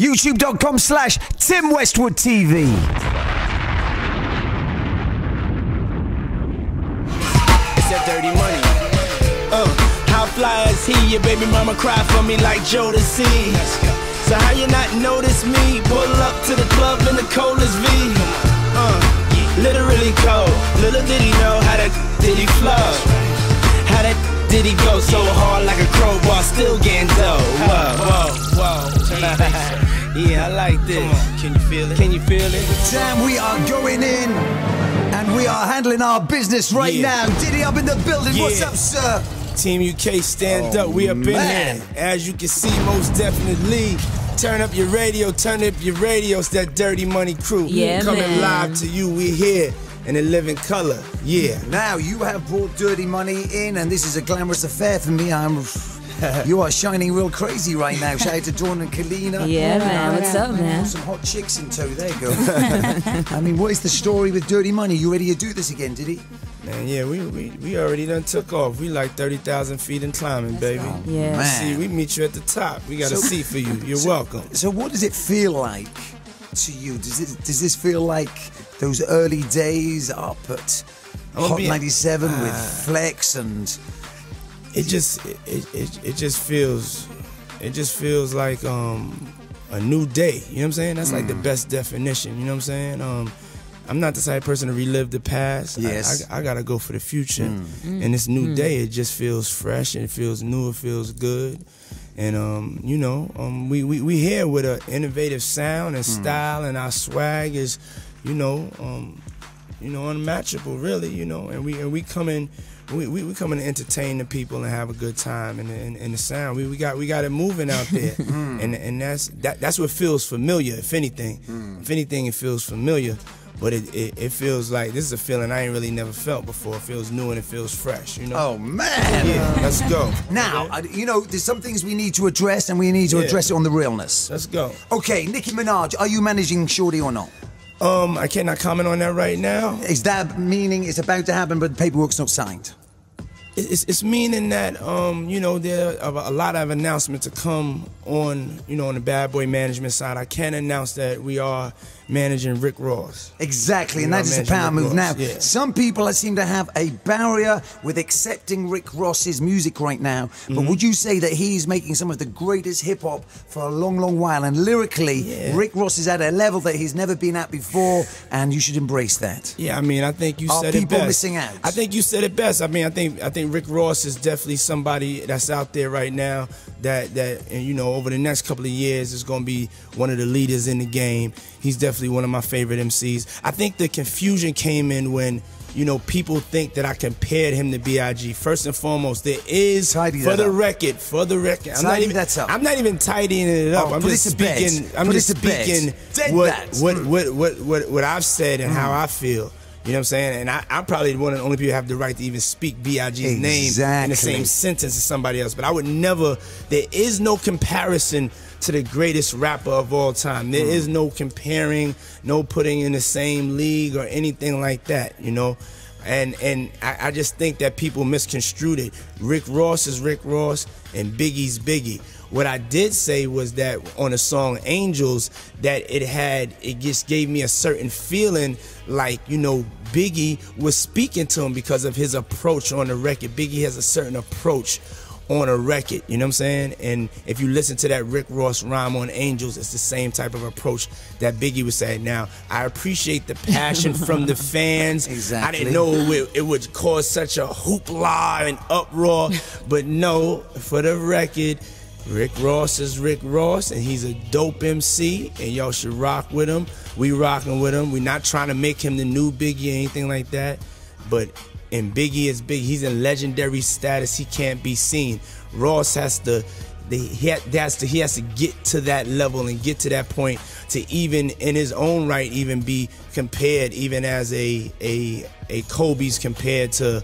YouTube.com/Tim Westwood TV. It's that dirty money. How fly is he? Your baby mama cry for me like Jodeci. So how you not notice me? Pull up to the club in the coldest V. Literally cold. Little did he know how that Diddy flow. How that Diddy go so hard like a crowbar, still getting dough. Whoa. Yeah, I like this. Can you feel it? Can you feel it? Damn, we are going in. And we are handling our business right now. Diddy up in the building. What's up, sir? Team UK, stand up. We up in here. As you can see, most definitely. Turn up your radio, turn up your radio. It's that Dirty Money crew. Yeah, coming live to you. We here in a living color. Yeah. Now you have brought Dirty Money in, and this is a glamorous affair for me. You are shining real crazy right now. Shout out to Dawn and Kalina. Yeah, man. What's up, man? Some hot chicks in tow. There you go. I mean, what is the story with Dirty Money? You ready to do this again, Diddy? Man, yeah, we already done took off. We like 30,000 feet and climbing, baby. Yeah. Man. See, we meet you at the top. We got a seat for you. You're welcome. So what does it feel like to you? Does this feel like those early days up at Hot 97 with Flex and... It just feels like a new day. You know what I'm saying? That's like the best definition. You know what I'm saying? I'm not the type of person to relive the past. Yes. I gotta go for the future. And this new day, it just feels fresh and it feels new. It feels good. And we here with an innovative sound and style, and our swag is, unmatchable, really. And we come in. We come in to entertain the people and have a good time, and the sound we got it moving out there, and that's what feels familiar. If anything, it feels familiar, but it feels like this is a feeling I ain't really never felt before. It feels new and it feels fresh. Oh man! Yeah, let's go. Now there's some things we need to address, and we need to address it on the realness. Let's go. Okay, Nicki Minaj, are you managing Shorty or not? I cannot comment on that right now. Is that meaning it's about to happen, but the paperwork's not signed? It's meaning that there are a lot of announcements to come on on the Bad Boy management side. I can announce that we are managing Rick Ross. Exactly, and that is a power move. Now, some people seem to have a barrier with accepting Rick Ross's music right now, but would you say that he's making some of the greatest hip-hop for a long, long while, and lyrically, Rick Ross is at a level that he's never been at before, and you should embrace that? Yeah, I mean, I think you said it best. Are people missing out? I think you said it best. I mean, I think Rick Ross is definitely somebody that's out there right now that over the next couple of years is going to be one of the leaders in the game. He's definitely one of my favorite MCs. I think the confusion came in when people think that I compared him to B.I.G. First and foremost, there is for the record. I'm not even tidying it up. I'm just speaking what I've said and how I feel. You know what I'm saying? And I'm probably one of the only people who have the right to even speak B.I.G.'s name in the same sentence as somebody else. But I would never, there is no comparison to the greatest rapper of all time. There is no comparing, no putting in the same league or anything like that, And I just think that people misconstrued it. Rick Ross is Rick Ross and Biggie's Biggie. What I did say was that on the song Angels, that it just gave me a certain feeling like, Biggie was speaking to him because of his approach on the record. Biggie has a certain approach on a record, you know what I'm saying? And if you listen to that Rick Ross rhyme on Angels, it's the same type of approach that Biggie was saying. Now, I appreciate the passion from the fans. Exactly. I didn't know it would cause such a hoopla and uproar, but no, for the record, Rick Ross is Rick Ross, and he's a dope MC, and y'all should rock with him. We rocking with him. We're not trying to make him the new Biggie or anything like that, but and Biggie is big. He's in legendary status. He can't be seen. Ross has to get to that level and get to that point to even in his own right even be compared even as a Kobe's compared to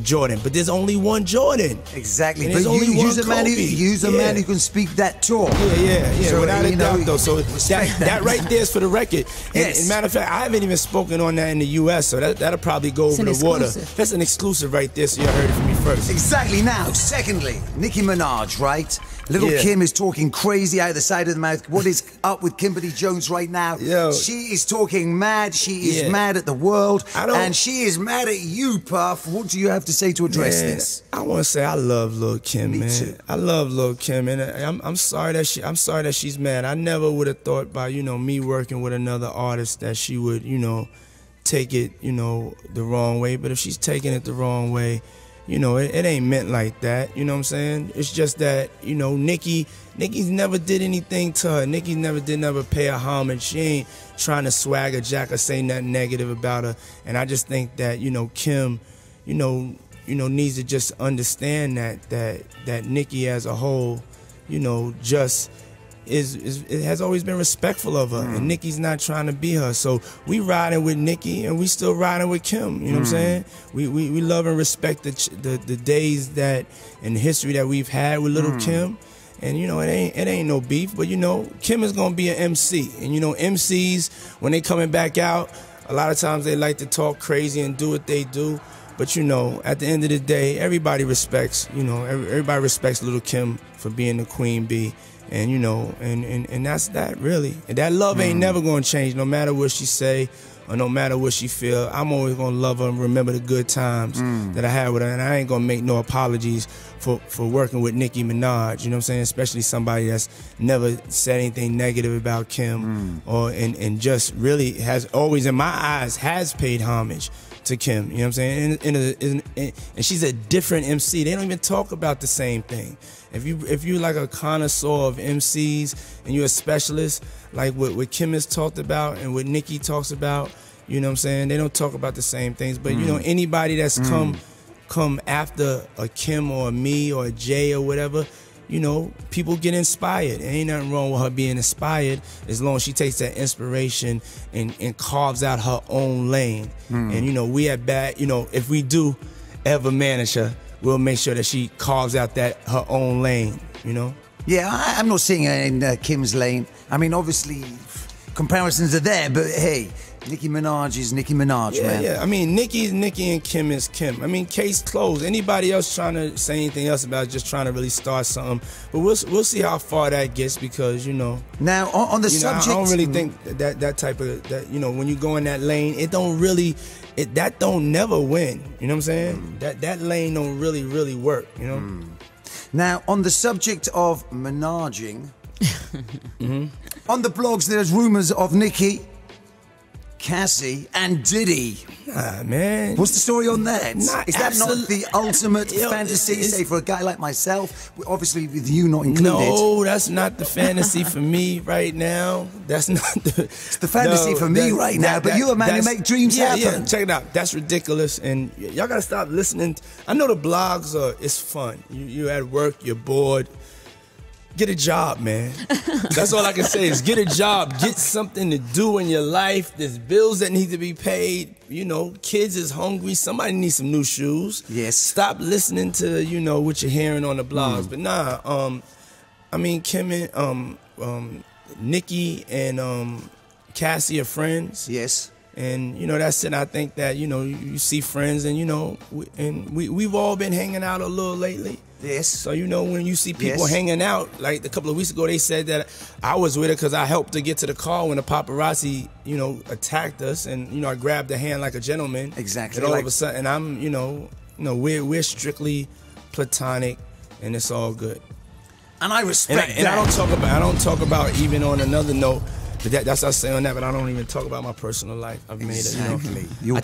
Jordan. But there's only one Jordan. Exactly. But use a man who can speak that talk. Yeah. So, without a doubt, though. So that right there is for the record. And matter of fact, I haven't even spoken on that in the U.S., so that'll probably go over the water. That's an exclusive right there, so you heard it from me first. Exactly. Now, secondly, Nicki Minaj, right? Lil Kim is talking crazy out the side of the mouth. What is up with Kimberly Jones right now? Yo. She is talking mad. She is mad at the world. And she is mad at you, Puff. What do you have to say to address this? I want to say I love Lil Kim, Me too. I love Lil Kim, and I'm sorry that she's mad. I never would have thought by, you know, me working with another artist that she would, you know, take it, you know, the wrong way. But if she's taking it the wrong way, you know, it ain't meant like that. You know what I'm saying? It's just that, you know, Nicki's never did anything to her. Nicki never pay her homage. She ain't trying to swagger jack or say nothing negative about her. And I just think that, you know, Kim, you know, needs to just understand that Nicki as a whole, you know, just it has always been respectful of her, and Nicki's not trying to be her. So we riding with Nicki, and we still riding with Kim. You know what I'm saying? We love and respect the days that and the history that we've had with Lil Kim, and you know it ain't no beef. But you know Kim is gonna be an MC, and you know MCs when they coming back out, a lot of times they like to talk crazy and do what they do. But you know, at the end of the day, everybody respects. You know, everybody respects Lil Kim for being the queen bee. And you know, and that's that really. And that love ain't never gonna change, no matter what she say or no matter what she feel. I'm always gonna love her and remember the good times that I had with her. And I ain't gonna make no apologies for working with Nicki Minaj. You know what I'm saying? Especially somebody that's never said anything negative about Kim, or and just really has always, in my eyes, has paid homage to Kim. You know what I'm saying? And she's a different MC. They don't even talk about the same thing. If you like a connoisseur of MCs and you're a specialist, like what Kim has talked about and what Nicki talks about, you know what I'm saying? They don't talk about the same things. But you know, anybody that's come after a Kim or a me or a Jay or whatever, you know, people get inspired. Ain't nothing wrong with her being inspired as long as she takes that inspiration and carves out her own lane. And you know, we at Bad, you know, if we do ever manage her, we'll make sure that she carves out her own lane, you know? Yeah, I'm not seeing her in Kim's lane. I mean, obviously, comparisons are there, but hey, Nicki Minaj is Nicki Minaj, man. Yeah, I mean, Nicki is Nicki and Kim is Kim. I mean, case closed. Anybody else trying to say anything else about it, just trying to really start something. But we'll see how far that gets, because, you know. Now, on the subject. I don't really think that type of, you know, when you go in that lane, it don't really, that don't never win. You know what I'm saying? That lane don't really work, you know? Now, on the subject of menaging, on the blogs, there's rumors of Nicki, Cassie, and Diddy. Nah, man. What's the story on that? Is that not the ultimate fantasy, say, for a guy like myself? Obviously, with you not included. No, that's not the fantasy for me right now. That's not the... It's the fantasy for me right now, but you're a man who make dreams happen. Yeah, check it out. That's ridiculous, and y'all gotta stop listening. I know the blogs it's fun. You at work, you're bored. Get a job, man. That's all I can say is get a job. Get something to do in your life. There's bills that need to be paid. You know, kids is hungry. Somebody needs some new shoes. Yes. Stop listening to, you know, what you're hearing on the blogs. But nah, I mean, Kim and Nicki and Cassie are friends. Yes. And, you know, that's it. I think that, you know, you see friends and, you know, we've all been hanging out a little lately. Yes. So, you know, when you see people hanging out, like a couple of weeks ago, they said that I was with her because I helped her get to the car when the paparazzi, you know, attacked us. And, you know, I grabbed her hand like a gentleman. Exactly. And all of a sudden, I'm, you know, we're strictly platonic, and it's all good. And I respect that. And I don't talk about even on another note. But that's what I say on that, but I don't even talk about my personal life. I've made it, you know.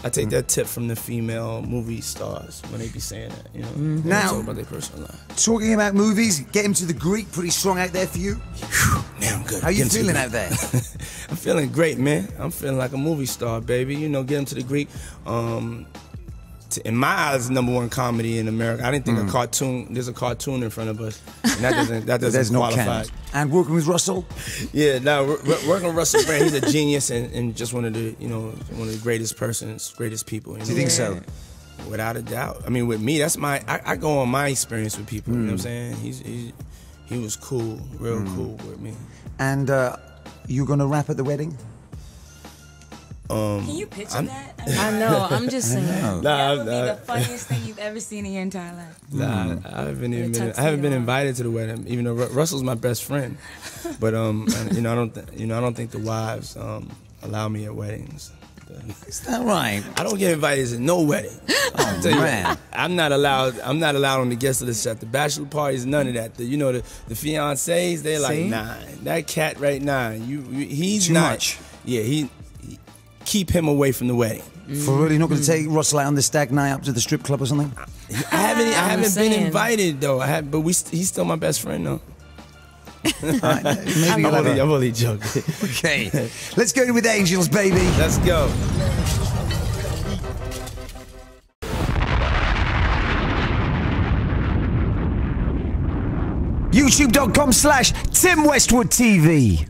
I take that tip from the female movie stars when they be saying that, you know. Now, talk about their personal life. Talking about movies, get him to the Greek, pretty strong out there for you. Now I'm good. How you feeling out there? I'm feeling great, man. I'm feeling like a movie star, baby. You know, get him to the Greek. In my eyes, #1 comedy in America. I didn't think there's a cartoon in front of us, and that doesn't qualify. And working with Russell? Yeah, now working with Russell Brand, he's a genius and just one of the greatest people. You know? Do you think so? Without a doubt. I mean, with me, that's I go on my experience with people. You know what I'm saying? He was cool, real cool with me. And you gonna rap at the wedding? Can you picture that? I know. I'm just saying. That would be the funniest thing you've ever seen in your entire life. Nah, I haven't been invited to the wedding, even though Russell's my best friend. But I don't think the wives allow me at weddings. Is that right? I don't get invited to no wedding. Oh man, I'm not allowed on the guest list at the bachelor parties. None of that. The fiancés, they're like, nah, that cat right now, he's too not much. Yeah, he keep him away from the wedding. For really, not going to take Russell out on this stag night up to the strip club or something? I haven't been invited though. But he's still my best friend though. I'm only joking. Okay, let's go with Angels, baby. Let's go. YouTube.com/Tim Westwood TV.